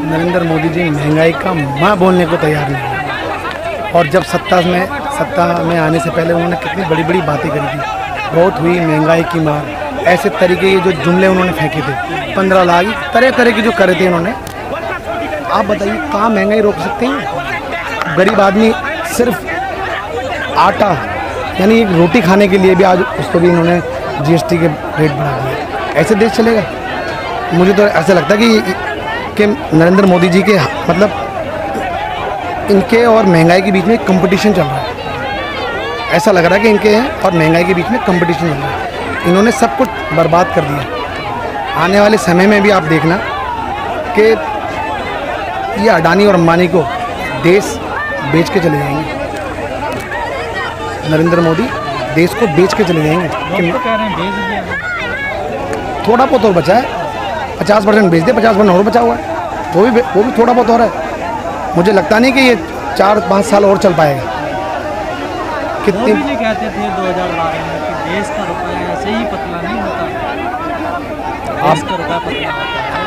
नरेंद्र मोदी जी महंगाई का माँ बोलने को तैयार नहीं है। और जब सत्ता में आने से पहले उन्होंने कितनी बड़ी बड़ी बातें करी थी, बहुत हुई महंगाई की मार, ऐसे तरीके के जो जुमले उन्होंने फेंके थे, 15 लाख तरह तरह की जो करे थे उन्होंने। आप बताइए कहाँ महंगाई रोक सकते हैं? गरीब आदमी सिर्फ आटा यानी एक रोटी खाने के लिए भी आज उसको भी इन्होंने जीएसटी के रेट बढ़ा दिए। ऐसे देश चलेगा? मुझे तो ऐसा लगता है कि नरेंद्र मोदी जी के मतलब इनके और महंगाई के बीच में कंपटीशन चल रहा है। ऐसा लग रहा है कि इनके और महंगाई के बीच में कंपटीशन चल रहा है। इन्होंने सब कुछ बर्बाद कर दिया। आने वाले समय में भी आप देखना कि ये अडानी और अंबानी को देश बेच के चले जाएंगे। नरेंद्र मोदी देश को बेच के चले जाएंगे। तो कह रहे हैं बेच दिया, थोड़ा बहुत और बचा है, 50% बेच दे, 50% और बचा हुआ है, वो भी थोड़ा बहुत और है। मुझे लगता नहीं कि ये 4-5 साल और चल पाएगा। कितनी भी कहते थे 2012 में कि देश का रुपया ऐसे ही पतला नहीं होता, देश का रुपया पतला होता है।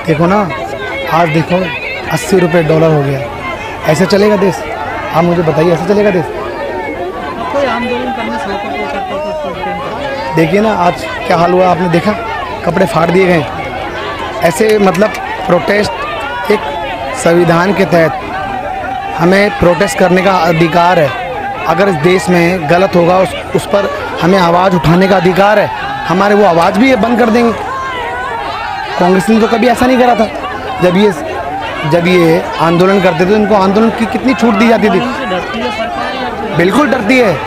देखो ना, आज देखो 80 रुपये डॉलर हो गया। ऐसे चलेगा देश? आप मुझे बताइए, ऐसे चलेगा देश? कोई आंदोलन करने से होकर कोई करता तो उसको देखिए ना आज क्या हाल हुआ, आपने देखा, कपड़े फाड़ दिए गए। ऐसे मतलब प्रोटेस्ट, एक संविधान के तहत हमें प्रोटेस्ट करने का अधिकार है। अगर इस देश में गलत होगा उस पर हमें आवाज़ उठाने का अधिकार है। हमारे वो आवाज़ भी ये बंद कर देंगे। कांग्रेस ने तो कभी ऐसा नहीं करा था। जब ये आंदोलन करते थे तो इनको आंदोलन की कितनी छूट दी जाती थी। बिल्कुल डरती है,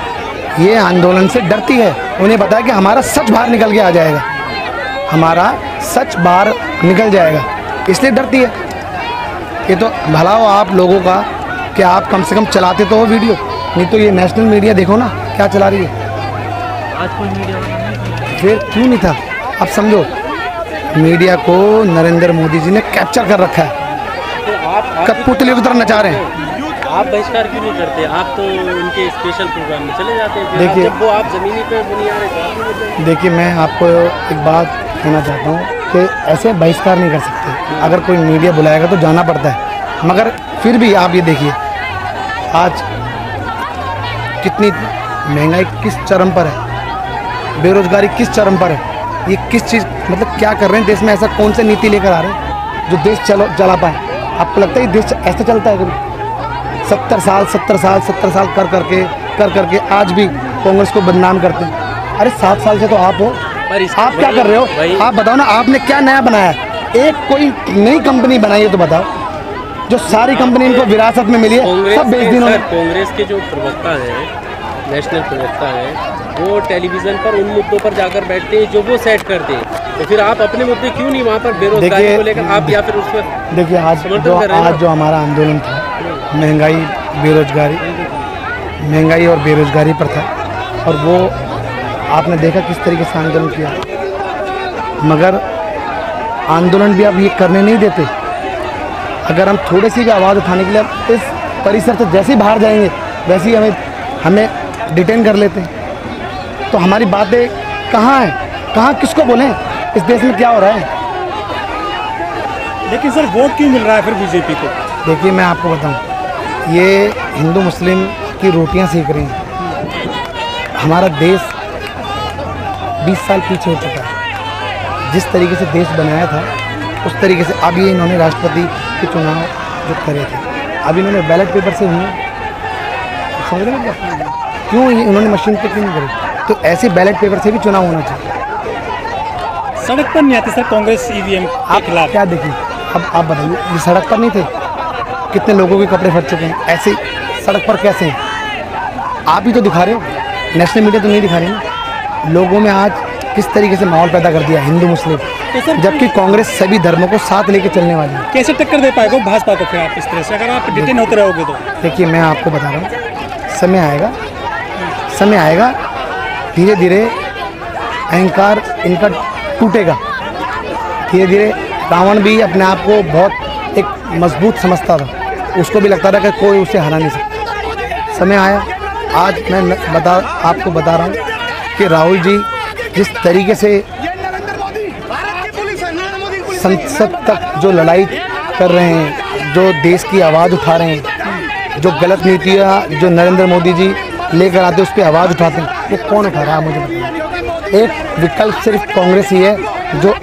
ये आंदोलन से डरती है। उन्हें पता है कि हमारा सच बाहर निकल के आ जाएगा, हमारा सच बाहर निकल जाएगा, इसलिए डरती है। ये तो भला हो आप लोगों का कि आप कम से कम चलाते तो हो वीडियो, नहीं तो ये नेशनल मीडिया देखो ना क्या चला रही है। आज कोई मीडिया नहीं, फिर क्यों नहीं था? अब समझो, मीडिया को नरेंद्र मोदी जी ने कैप्चर कर रखा है। तो आप कठपुतलियों की तरह नचा रहे हैं। आप बहिष्कार क्यों नहीं करते? आप तो उनके स्पेशल प्रोग्राम में चले जाते हैं। देखिए, जब वो आप ज़मीनी पे नहीं आ रहे। देखिए, मैं आपको एक बात कहना चाहता हूँ कि ऐसे बहिष्कार नहीं कर सकते। अगर कोई मीडिया बुलाएगा तो जाना पड़ता है, मगर फिर भी आप ये देखिए आज कितनी महंगाई किस चरम पर है, बेरोजगारी किस चरम पर है। ये किस चीज़ मतलब क्या कर रहे हैं देश में? ऐसा कौन सी नीति लेकर आ रहे हैं जो देश चला पाए? आपको लगता है ये देश ऐसा चलता है कभी? 70 साल कर करके आज भी कांग्रेस को बदनाम करते हैं। अरे 7 साल से तो आप हो, आप क्या कर रहे हो? आप बताओ ना, आपने क्या नया बनाया? एक कोई नई कंपनी बनाई है तो बताओ, जो सारी कंपनी इनको विरासत में मिली है सब बेच दी इन्होंने। कांग्रेस के जो प्रवक्ता है, नेशनल प्रवक्ता है, वो टेलीविज़न पर उन मुद्दों पर जाकर बैठते हैं जो वो सेट करते हैं। तो फिर आप अपने मुद्दे क्यों नहीं वहाँ पर बेरोजगारी को लेकर आप या फिर उस पर? देखिए आज जो हमारा आंदोलन था महंगाई और बेरोजगारी पर था, और वो आपने देखा किस तरीके से आंदोलन किया। मगर आंदोलन भी अब ये करने नहीं देते। अगर हम थोड़ी सी भी आवाज़ उठाने के लिए इस परिसर से जैसे ही बाहर जाएंगे वैसे ही हमें डिटेन कर लेते हैं। तो हमारी बातें कहाँ हैं? कहाँ किसको बोलें? इस देश में क्या हो रहा है? लेकिन सर वोट क्यों मिल रहा है फिर बीजेपी को? देखिए मैं आपको बताऊं, ये हिंदू मुस्लिम की रोटियां सेक रही हैं। हमारा देश 20 साल पीछे हो चुका है। जिस तरीके से देश बनाया था उस तरीके से अब ये इन्होंने राष्ट्रपति के चुनाव जो करे थे, अब इन्होंने बैलेट पेपर से हुए, समझ रहे हैं क्या? क्यों इन्होंने मशीन पे क्यों नहीं करी? तो ऐसे बैलेट पेपर से भी चुनाव होना चाहिए। सड़क पर नहीं आते सर कांग्रेस ईवीएम के खिलाफ? क्या देखिए, अब आप बताइए, ये सड़क पर नहीं थे? कितने लोगों के कपड़े फट चुके हैं। ऐसे सड़क पर कैसे हैं? आप ही तो दिखा रहे हो, नेशनल मीडिया तो नहीं दिखा रही ना। लोगों में आज किस तरीके से माहौल पैदा कर दिया हिंदू मुस्लिम, तो जबकि कांग्रेस सभी धर्मों को साथ लेके चलने वाली है। कैसे टक्कर दे पाएगा भाजपा को फिर आप इस तरह से, अगर आप डिटेन होते रहोगे तो? देखिए मैं आपको बता रहा हूँ, समय आएगा, धीरे धीरे अहंकार इनका टूटेगा। धीरे धीरे रावण भी अपने आप को बहुत एक मजबूत समझता था, उसको भी लगता था कि कोई उसे हरा नहीं सकता। समय आया, आज मैं आपको बता रहा हूँ कि राहुल जी जिस तरीके से संसद तक जो लड़ाई कर रहे हैं, जो देश की आवाज़ उठा रहे हैं, जो गलत नीतियाँ जो नरेंद्र मोदी जी लेकर आते उस पर आवाज़ उठाते हैं, वो कौन उठा रहा है मुझे बताइए। एक विकल्प सिर्फ कांग्रेस ही है जो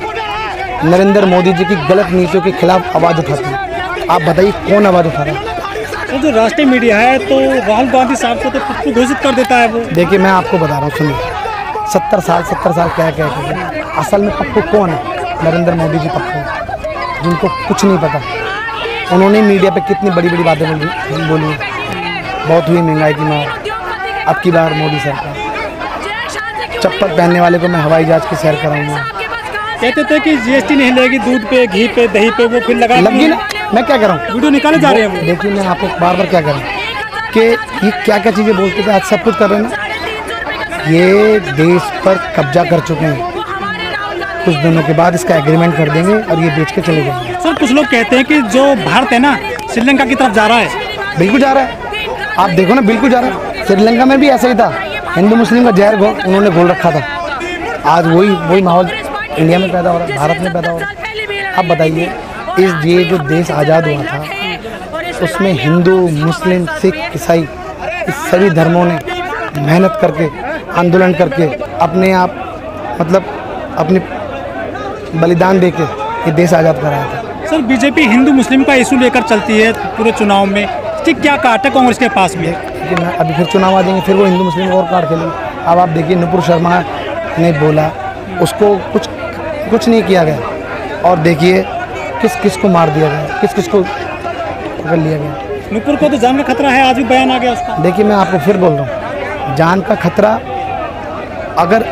नरेंद्र मोदी जी की गलत नीतियों के खिलाफ आवाज़ उठाती है। आप बताइए कौन आवाज़ उठा रहा है? तो जो राष्ट्रीय मीडिया है तो राहुल गांधी साहब को तो पप्पू घोषित कर देता है वो। देखिए मैं आपको बता रहा हूँ, सुनिए, 70 साल क्या कहते असल में पप्पू कौन है? नरेंद्र मोदी जी पप्पू हैं, जिनको कुछ नहीं पता। उन्होंने मीडिया पे कितनी बड़ी बड़ी बातें बोली हैं। बहुत हुई महंगाई की मार, अब की बार मोदी सरकार। चप्पल पहनने वाले को मैं हवाई जहाज की सैर कराऊंगा। कहते थे कि जीएसटी नहीं लेगी दूध पे, घी पे, दही पे, वो फिर लगी ना। मैं क्या कर रहा हूँ, वीडियो निकाले जा रहे हैं वो। देखिए मैं आपको बार बार क्या कर रहा हूँ कि ये क्या क्या चीज़ें बोलते थे, आज सब कुछ कर रहे हैं ना। ये देश पर कब्जा कर चुके हैं, कुछ दिनों के बाद इसका एग्रीमेंट कर देंगे और ये बेच के चले जाएंगे। सर कुछ लोग कहते हैं कि जो भारत है ना श्रीलंका की तरफ जा रहा है। बिल्कुल जा रहा है, आप देखो ना, बिल्कुल जा रहा है। श्रीलंका में भी ऐसा ही था, हिंदू मुस्लिम का जहर उन्होंने घोल रखा था। आज वही माहौल इंडिया में पैदा हो रहा है, भारत में पैदा हो रहा है। अब बताइए, ये जो देश आज़ाद हुआ था उसमें हिंदू मुस्लिम सिख ईसाई इस सभी धर्मों ने मेहनत करके आंदोलन करके अपने आप अपने बलिदान देके ये देश आज़ाद कराया था। सर बीजेपी हिंदू मुस्लिम का इशू लेकर चलती है पूरे चुनाव में, ठीक क्या काट है कांग्रेस के पास में? कि मैं अभी फिर चुनाव आ जाएंगे, फिर वो हिंदू मुस्लिम और कार्ड खेलेंगे। अब आप देखिए, नुपुर शर्मा ने बोला, उसको कुछ नहीं किया गया, और देखिए किस को मार दिया गया, किस को पकड़ लिया गया। नुपुर को तो जान का खतरा है, आज भी बयान आ गया उसका। देखिए मैं आपको फिर बोल रहा हूँ, जान का खतरा, अगर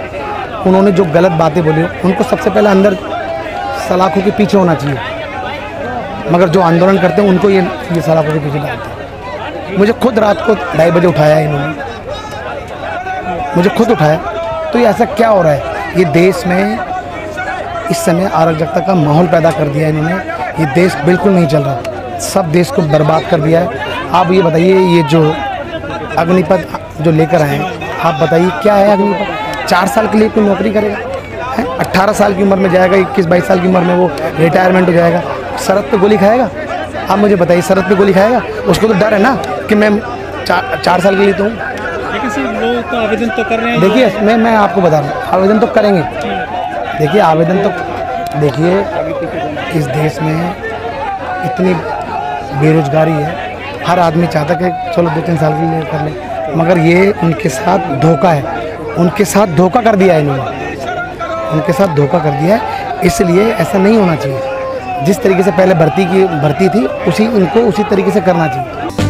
उन्होंने जो गलत बातें बोली उनको सबसे पहले अंदर सलाखों के पीछे होना चाहिए, मगर जो आंदोलन करते हैं उनको ये सलाखों के पीछे डालते हैं। मुझे खुद रात को 2:30 बजे उठाया इन्होंने, मुझे खुद उठाया। तो ये ऐसा क्या हो रहा है? ये देश में इस समय अराजकता का माहौल पैदा कर दिया है इन्होंने। ये देश बिल्कुल नहीं चल रहा, सब देश को बर्बाद कर दिया है। आप ये बताइए, ये जो अग्निपथ जो लेकर आए हैं, आप बताइए क्या है अग्निपथ? 4 साल के लिए कोई नौकरी करेगा है? 18 साल की उम्र में जाएगा, 21-22 साल की उम्र में वो रिटायरमेंट हो जाएगा, सरहद पे गोली खाएगा। आप मुझे बताइए, सरहद पे गोली खाएगा? उसको तो डर है ना कि मैं 4 साल के लिए तो हूँ। लेकिन सिर्फ लोग तो आवेदन तो कर रहे हैं। देखिए मैं आपको बता रहा हूँ, आवेदन तो करेंगे। देखिए आवेदन तो, देखिए इस देश में इतनी बेरोजगारी है, हर आदमी चाहता है कि चलो 2-3 साल के लिए कर ले, मगर ये उनके साथ धोखा है, उनके साथ धोखा कर दिया है इन्होंने, उनके साथ धोखा कर दिया है। इसलिए ऐसा नहीं होना चाहिए। जिस तरीके से पहले भर्ती थी उसी तरीके से करना चाहिए।